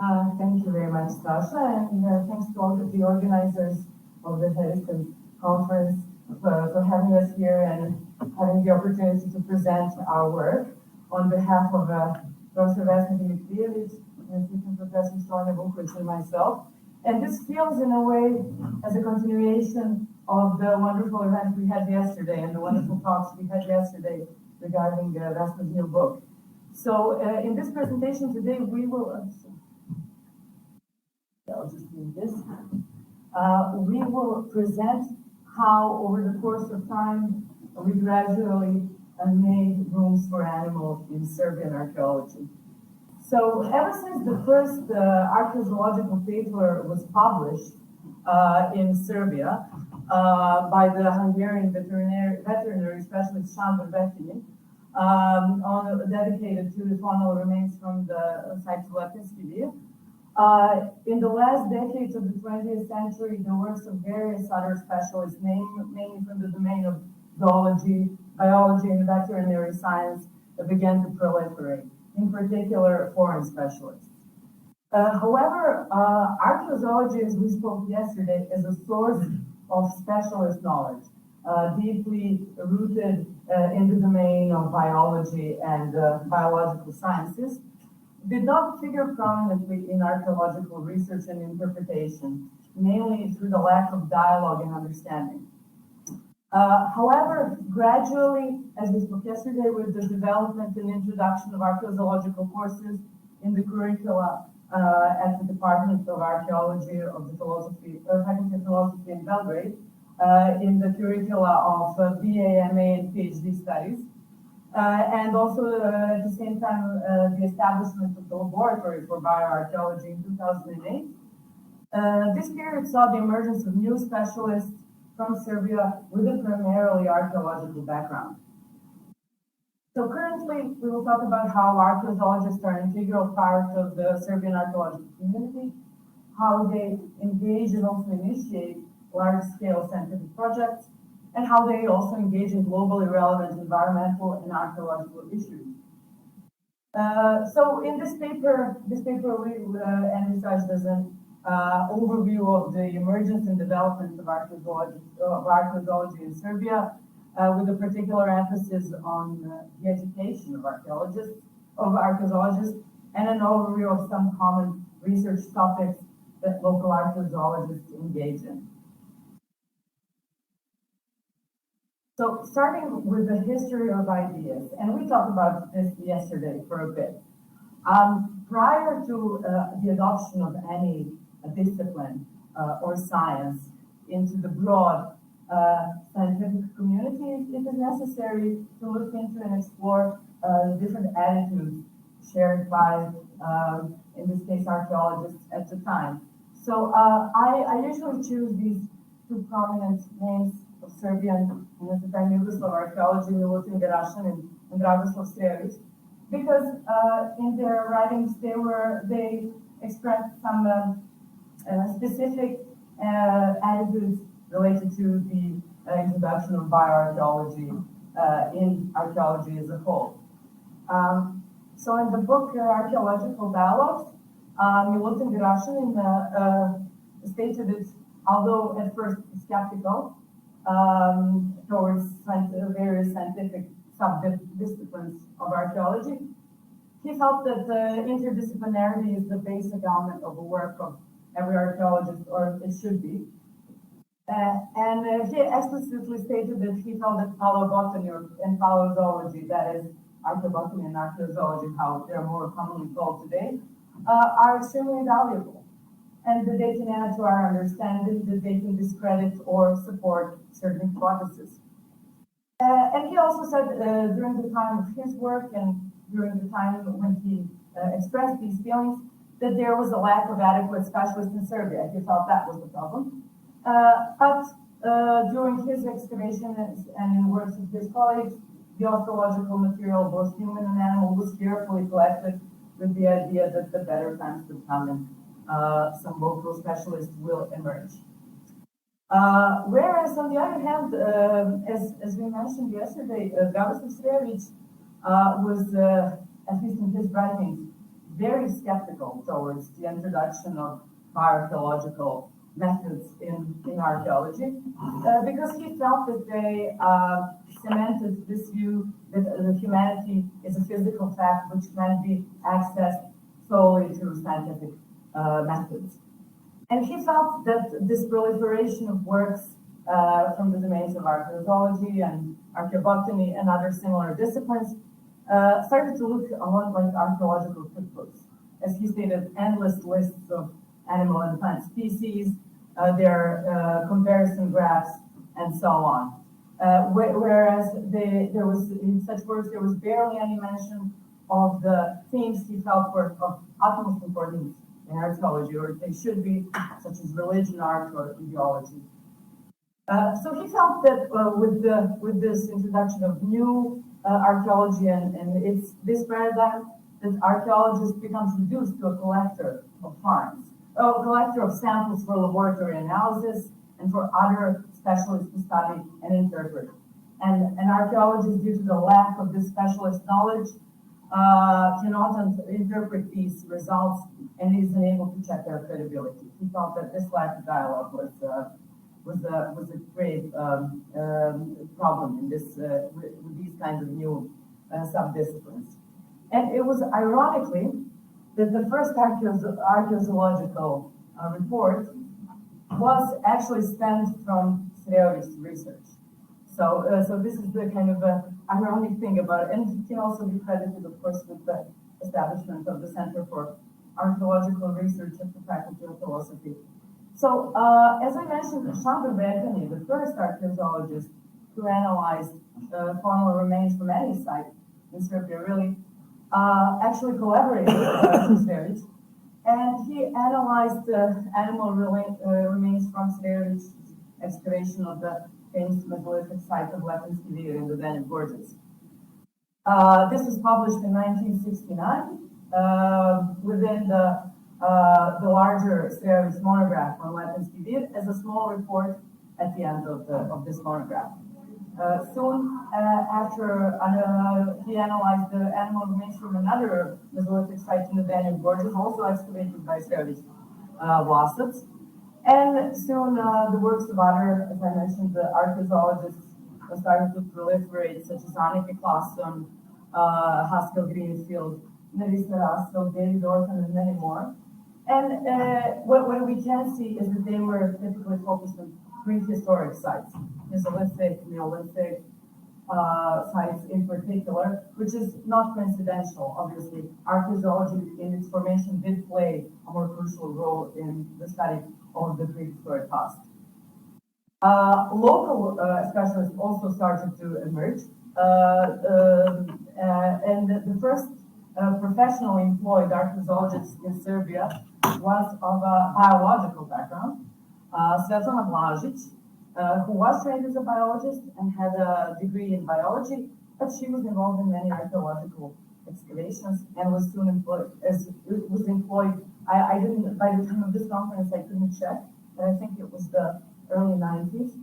Thank you very much, Sasha, and thanks to all of the organizers of the HERISTEM conference for having us here and having the opportunity to present our work on behalf of Professor Vesna Dimitrijevic, Assistant Professor Sonia Vukovic, and myself. And this feels, in a way, as a continuation of the wonderful event we had yesterday and the wonderful talks we had yesterday regarding Vesna's new book. So in this presentation today, we will... I'll just read this. We will present how, over the course of time, we gradually made rooms for animals in Serbian archaeology. So, ever since the first archaeozoological paper was published in Serbia by the Hungarian veterinary specialist Sándor Betini, dedicated to the faunal remains from the site of Lepenski. In the last decades of the 20th century, the works of various other specialists, mainly from the domain of zoology, biology, and veterinary science, began to proliferate, in particular foreign specialists. However, archaeozoology, as we spoke yesterday, is a source of specialist knowledge, deeply rooted in the domain of biology and biological sciences, did not figure prominently in archaeological research and interpretation, mainly through the lack of dialogue and understanding. However, gradually, as we spoke yesterday, with the development and introduction of archaeozoological courses in the curricula at the Department of Archaeology of the Faculty of Philosophy in Belgrade, in the curricula of BA, MA, and PhD studies, and also at the same time the establishment of the Laboratory for Bioarchaeology in 2008. This period saw the emergence of new specialists from Serbia with a primarily archaeological background. So currently, we will talk about how archaeozoologists are an integral part of the Serbian archaeological community, how they engage and also initiate large-scale scientific projects, and how they also engage in globally relevant environmental and archaeological issues. So in this paper we envisaged as an overview of the emergence and development of archaeozoology in Serbia, with a particular emphasis on the education of archaeozoologists, and an overview of some common research topics that local archaeozoologists engage in. So starting with the history of ideas, and we talked about this yesterday for a bit. Prior to the adoption of any discipline or science into the broad scientific community, it is necessary to look into and explore different attitudes shared by, in this case, archaeologists at the time. So I usually choose these two prominent names of Serbian and at the time Yugoslav archaeology, Milutin Gerašan and Dragoslav Srević, because in their writings they expressed some specific attitudes related to the introduction of bioarchaeology in archaeology as a whole. So in the book Archaeological Dialogues, Milutin Gerašan stated that although at first skeptical towards various scientific sub-disciplines of archaeology, he felt that interdisciplinarity is the basic element of the work of every archaeologist, or it should be. And he explicitly stated that he felt that paleobotany and paleozoology, that is archaeobotany and archaeozoology, how they're more commonly called today, are extremely valuable, and that they can add to our understanding, that they can discredit or support certain hypotheses. And he also said during the time of his work and during the time when he expressed these feelings, that there was a lack of adequate specialists in Serbia. He felt that was the problem. But during his excavations and in works of his colleagues, the archaeological material, both human and animal, was carefully collected with the idea that the better times would come and some local specialists will emerge. Whereas, on the other hand, as we mentioned yesterday, Dragoslav Srević was, at least in his writings, very skeptical towards the introduction of bioarchaeological methods in archaeology, because he felt that they cemented this view that humanity is a physical fact which can be accessed solely through scientific methods. And he felt that this proliferation of works from the domains of archaeozoology and archaeobotany and other similar disciplines started to look a lot like archaeological cookbooks. As he stated, endless lists of animal and plant species, their comparison graphs, and so on. Whereas there was, in such works, there was barely any mention of the themes he felt were of utmost importance in archaeology, or they should be, such as religion, art, or ideology. So he felt that with this introduction of new archaeology and this paradigm, that archaeologist becomes reduced to a collector of finds, a collector of samples for laboratory analysis and for other specialists to study and interpret. And an archaeologist, due to the lack of this specialist knowledge, cannot interpret these results and is unable to check their credibility. He felt that this lack of dialogue was a grave problem in this with these kinds of new subdisciplines. And it was ironically that the first archaeozoological report was actually stemmed from Serbian's research. So this is the kind of ironic thing about it, and it can also be credited, of course, with the establishment of the Center for Archaeological Research at the Faculty of Philosophy. So, as I mentioned, Sandor Bertani, the first archaeozoologist who analyzed faunal remains from any site in Serbia, really actually collaborated with Zivaljevic, and he analyzed animal remains from Zivajevic's excavation of the famous Mesolithic site of Lepenski Vir in the Danube Gorges. This was published in 1969 within the larger Serbian monograph on Lepenski Vir as a small report at the end of this monograph. Soon after he analyzed the animal remains from another Mesolithic site in the Danube Gorges, also excavated by Serbian Vlasic. And soon the works of other, as I mentioned, the archaeozoologists started to proliferate, such as Anneke Claesson, Haskell Greenfield, Nerissa Russell, David Orton, and many more. And what we can see is that they were typically focused on prehistoric sites, Mesolithic, Neolithic sites in particular, which is not coincidental, obviously. Archaeozoology in its formation did play a more crucial role in the study of the prehistoric past. Local specialists also started to emerge, and the first professionally employed archaeozoologist in Serbia was of a biological background, Svetlana Blažić, who was trained as a biologist and had a degree in biology, but she was involved in many archaeological excavations and was soon employed. I didn't, by the time of this conference, I couldn't check, but I think it was the early 90s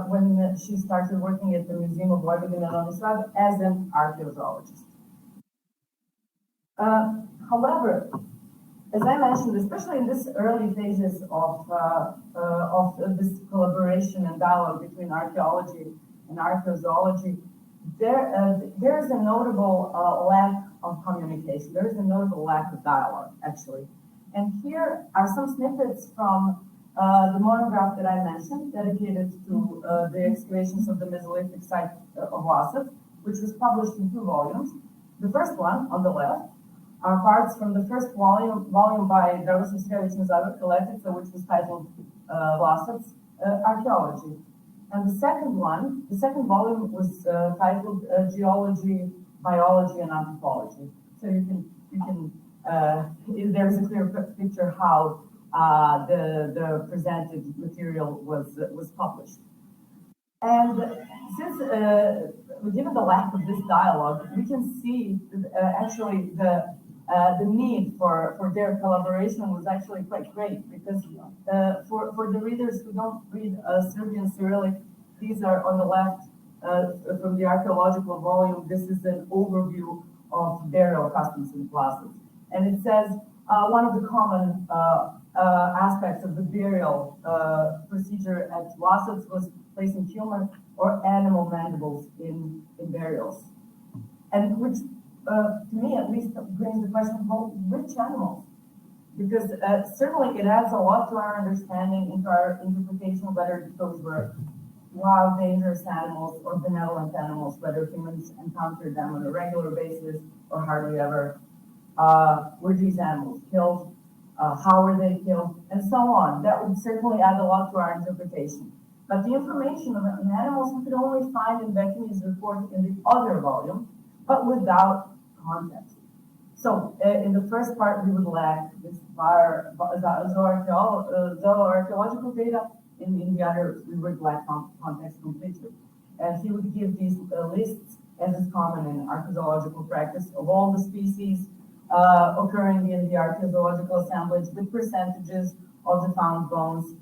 when she started working at the Museum of Vojvodina in Novi Sad as an archaeozoologist. However, as I mentioned, especially in this early phases of this collaboration and dialogue between archaeology and archaeozoology, there is a notable lack of communication. There is a notable lack of dialogue, actually. And here are some snippets from the monograph that I mentioned, dedicated to the excavations of the Mesolithic site of Vlasic, which was published in 2 volumes. The first one, on the left, are parts from the first volume by Dragoslav Srevic and Zagor collected, so which was titled Vlasic's Archaeology. And the second volume was titled Geology, Biology, and Anthropology. So you can there's a clear picture how the presented material was published. And since, given the lack of this dialogue, we can see actually the need for their collaboration was actually quite great, because for the readers who don't read Serbian Cyrillic, these are on the left from the archaeological volume. This is an overview of burial customs in Vlasic. And it says one of the common aspects of the burial procedure at Wasatch was placing human or animal mandibles in burials. And which, to me at least, brings the question, well, which animals? Because certainly it adds a lot to our understanding, into our interpretation, whether those were wild, dangerous animals or benevolent animals, whether humans encountered them on a regular basis or hardly ever. Were these animals killed? How were they killed? And so on. That would certainly add a lot to our interpretation. But the information on animals we could only find in Becky's report in the other volume, but without context. So in the first part, we would lack this zooarchaeological data. In the other, we would lack context completely. And he would give these lists, as is common in archaeological practice, of all the species occurring in the archaeological assemblage, with percentages of the found bones,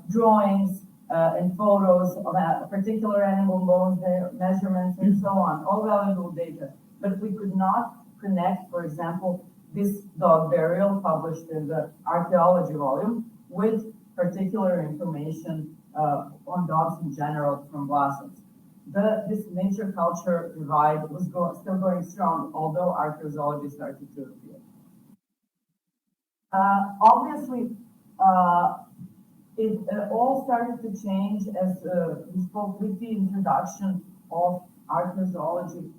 drawings and photos of a particular animal bones, their measurements, and so on, all valuable data. But we could not connect, for example, this dog burial published in the archaeology volume with particular information on dogs in general from Blasons. This nature-culture divide was still going strong, although archaeozoology started to appear. Obviously, it all started to change as we spoke with the introduction of archaeozoology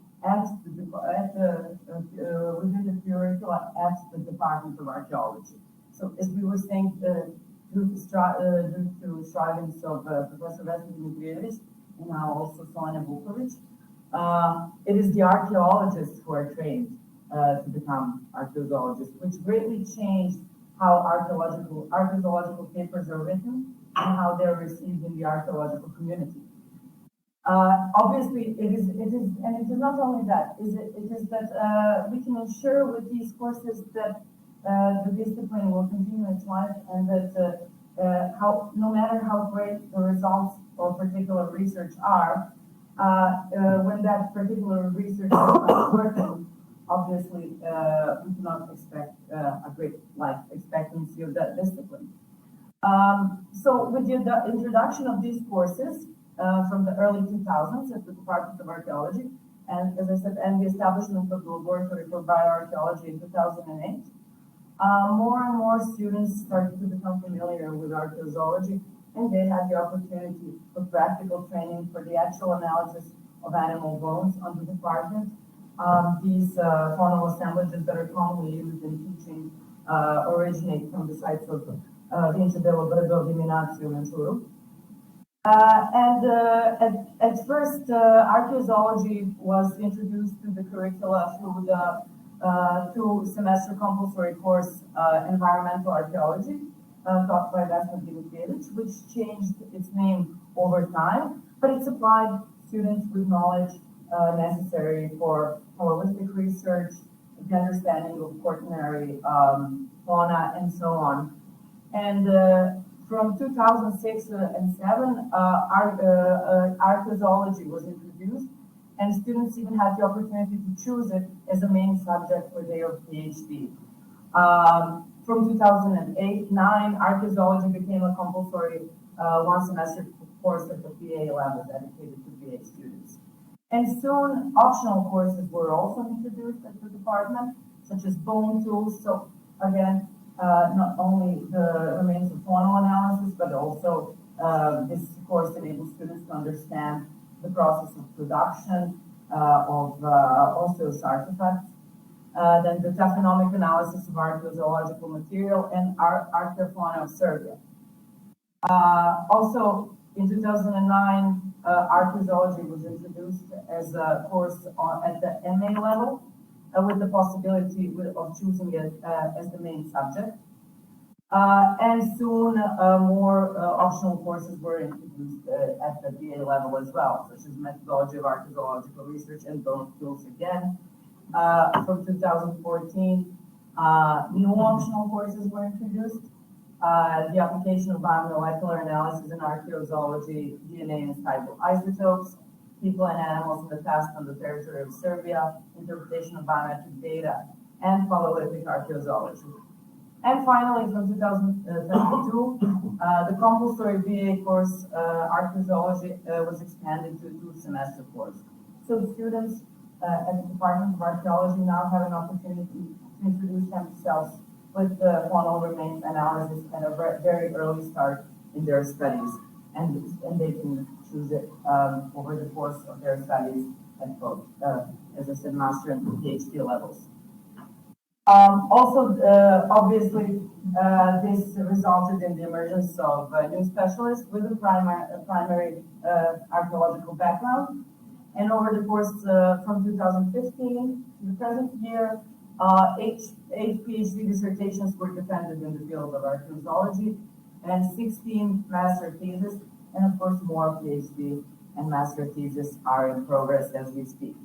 within the curricula at the Department of Archaeology. So as we were saying, due to strivings of Professor Dimitrijevic and now also Sonia Vukovic, it is the archaeologists who are trained to become archaeozoologists, which greatly changed how archaeological papers are written and how they're received in the archaeological community. Obviously, it is not only that. It is that we can ensure with these courses that the discipline will continue its life, and that no matter how great the results of particular research are, when that particular research is working, obviously we cannot expect a great life expectancy of that discipline. So with the introduction of these courses from the early 2000s at the Department of Archaeology, and as I said, and the establishment of the Laboratory for Bioarchaeology in 2008, more and more students started to become familiar with archaeozoology, and they had the opportunity for practical training for the actual analysis of animal bones on the department. These faunal assemblages that are commonly used in teaching originate from the sites of Vincidelo, Brdo, Diminacium, and Turu. At first, archaeozoology was introduced to the curricula through the two-semester compulsory course, Environmental Archaeology, taught by Vesna Dimitrijevic, which changed its name over time, but it supplied students with knowledge necessary for holistic research, the understanding of quaternary fauna, and so on. And from 2006 and 7, archaeozoology was introduced, and students even had the opportunity to choose it as a main subject for their PhD. From 2008-9, archaeozoology became a compulsory one-semester course at the PA level dedicated to PA students. And soon, optional courses were also introduced at the department, such as bone tools. So again, not only the remains of faunal analysis, but also this course enables students to understand the process of production of osseous artifacts. Then the taphonomic analysis of archaeozoological material and archaeofauna of Serbia. Also, in 2009, archaeozoology was introduced as a course at the MA level, with the possibility of choosing it as the main subject. And soon, more optional courses were introduced at the BA level as well, such as methodology of archaeological research and bone tools again. From 2014, new optional courses were introduced. The application of biomolecular analysis in archaeozoology, DNA and stable isotopes, people and animals in the past on the territory of Serbia, interpretation of biometric data, and Paleolithic archaeozoology. And finally, from 2022, the compulsory BA course, archaeozoology, was expanded to a 2-semester course. So students at the Department of Archaeology now have an opportunity to introduce themselves with the faunal remains analysis at a very early start in their studies, and they can choose it over the course of their studies at both, as I said, master and PhD levels. Obviously, this resulted in the emergence of new specialists with a primary archaeological background. And over the course from 2015 to the present year, 8 PhD dissertations were defended in the field of archaeozoology, and 16 master theses, and of course more PhD and master theses are in progress as we speak.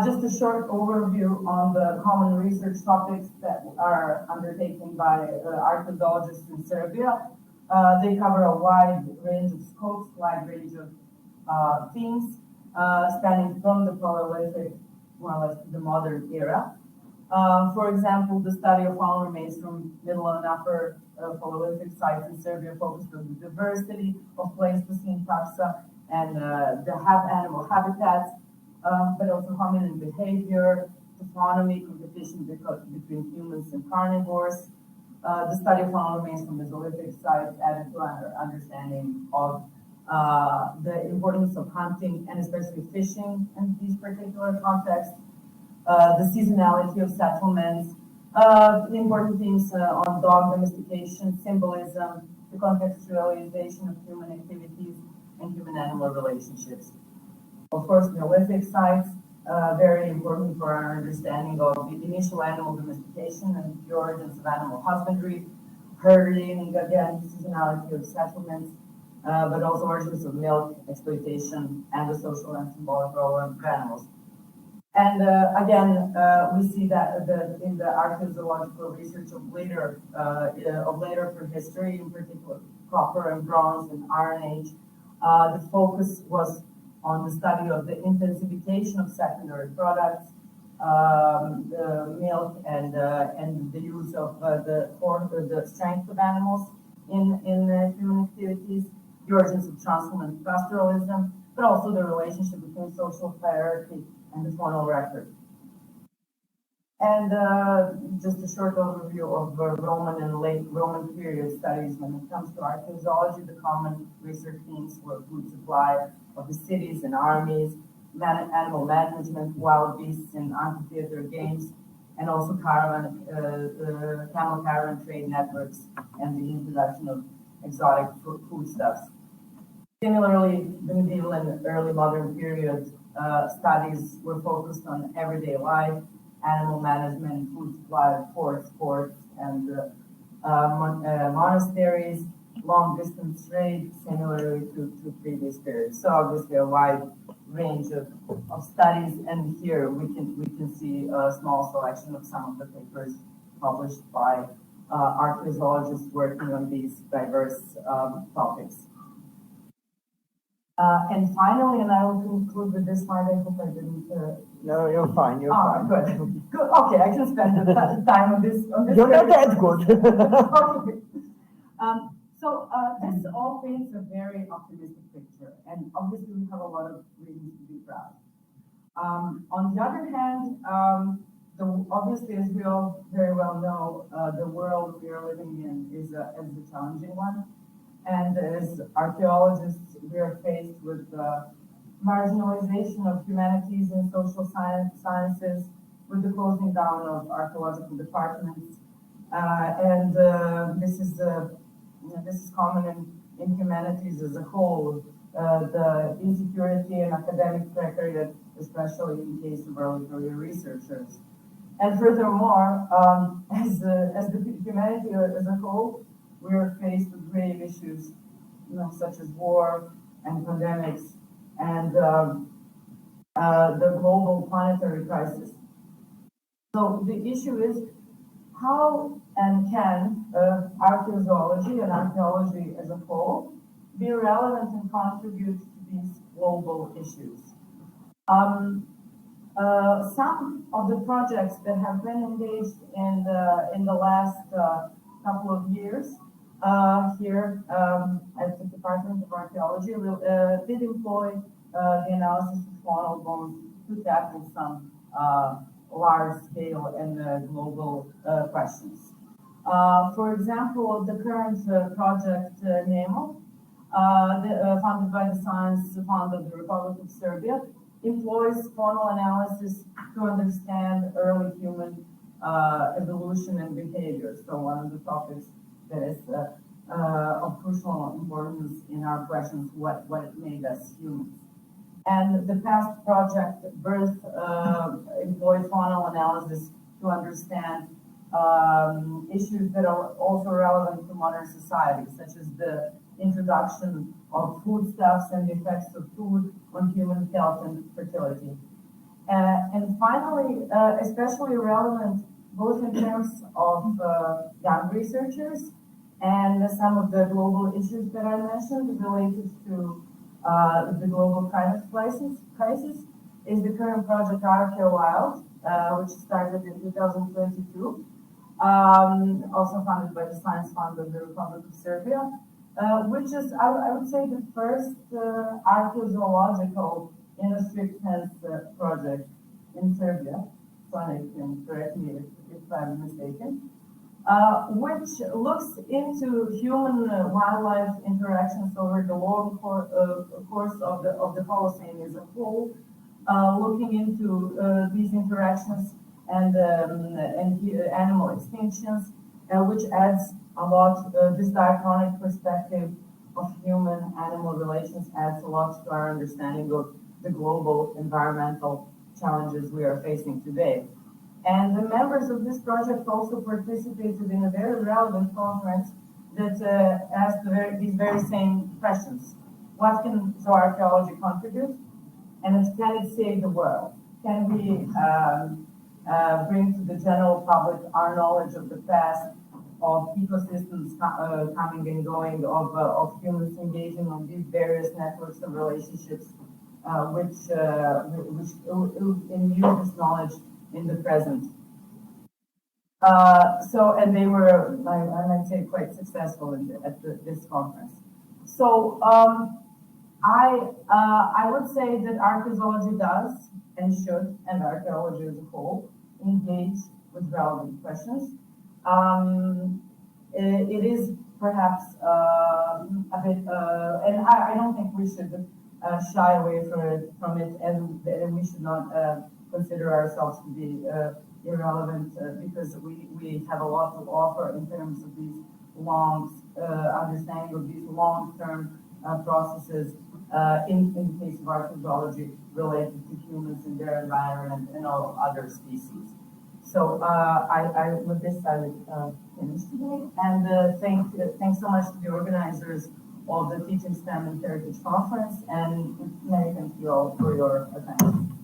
Just a short overview on the common research topics that are undertaken by archaeologists in Serbia. They cover a wide range of scopes, wide range of themes, spanning from the Paleolithic, more or less, to the modern era. For example, the study of faunal remains from Middle and Upper Paleolithic sites in Serbia focused on the diversity of Pleistocene taxa and the animal habitats, but also hominin behavior, taphonomy, competition between humans and carnivores. The study of faunal remains from Mesolithic sites added to our understanding of the importance of hunting and especially fishing in these particular contexts. The seasonality of settlements, the important themes on dog domestication, symbolism, the contextualization of human activities and human-animal relationships. Of course, Neolithic sites, very important for our understanding of the initial animal domestication and the origins of animal husbandry, herding, again, seasonality of settlements, but also origins of milk, exploitation, and the social and symbolic role of animals. And again, we see that in the archaeozoological research of later prehistory, in particular copper and bronze and Iron Age, the focus was on the study of the intensification of secondary products, the milk, and the use of the strength of animals in human activities, the origins of transhuman pastoralism, but also the relationship between social hierarchy and the faunal record. And just a short overview of Roman and late Roman period studies. When it comes to archaeozoology, the common research themes were food supply of the cities and armies, animal management, wild beasts and amphitheater games, and also camel caravan trade networks and the introduction of exotic foodstuffs. Similarly, the medieval and early modern period studies were focused on everyday life, animal management, food supply, ports, and monasteries, long-distance trade, similarly to previous periods. So obviously a wide range of studies, and here we can see a small selection of some of the papers published by archaeozoologists working on these diverse topics. And finally, and I will conclude with this slide. I hope I didn't. No, you're fine. You're fine. Good. Good. Okay, I can spend the time on this. You're not that good. Okay. So this all paints a very optimistic picture, and obviously we have a lot of reasons to be proud. On the other hand, obviously, as we all very well know, the world we are living in is a challenging one. And as archaeologists, we are faced with marginalization of humanities and social sciences, with the closing down of archaeological departments, and this is common in humanities as a whole. The insecurity and academic precariat, especially in case of early career researchers. And furthermore, as the humanity as a whole, we are faced with grave issues, such as war and pandemics and the global planetary crisis. So the issue is how and can archaeozoology and archaeology as a whole be relevant and contribute to these global issues. Some of the projects that have been engaged in the last couple of years here at the Department of Archaeology did employ the analysis of faunal bones to tackle some large scale and global questions. For example, the current project NEMO, funded by the Science Fund of the Republic of Serbia, employs faunal analysis to understand early human evolution and behavior. So one of the topics that is of crucial importance in our questions, what made us humans. And the past project, BIRTH, employed faunal analysis to understand issues that are also relevant to modern society, such as the introduction of foodstuffs and the effects of food on human health and fertility. And finally, especially relevant both in terms of young researchers and some of the global issues that I mentioned related to the global climate crisis is the current project ArchaeoWild, which started in 2022, also funded by the Science Fund of the Republic of Serbia, which is, I would say, the first archaeozoological, in a strict sense, project in Serbia. Sonia can correct me if I'm mistaken. Which looks into human-wildlife interactions over the long course of the Holocene as a whole, looking into these interactions and animal extinctions, which adds a lot. This diachronic perspective of human-animal relations adds a lot to our understanding of the global environmental challenges we are facing today. And the members of this project also participated in a very relevant conference that asked these very same questions. What can zooarchaeology contribute? And can it save the world? Can we bring to the general public our knowledge of the past, of ecosystems coming and going, of humans engaging on these various networks of relationships, which imbue this knowledge in the present. And they were, I might say, quite successful at this conference. So I would say that archaeozoology does and should, and archaeology as a whole, engage with relevant questions. It is perhaps a bit, and I don't think we should shy away from it, and we should not consider ourselves to be irrelevant because we have a lot to offer in terms of these understanding of these long-term processes in the case of archaeology related to humans and their environment and all other species. So with this I would finish today, and thanks so much to the organizers of the Teaching STEM and Heritage Conference, and many thank you all for your attention.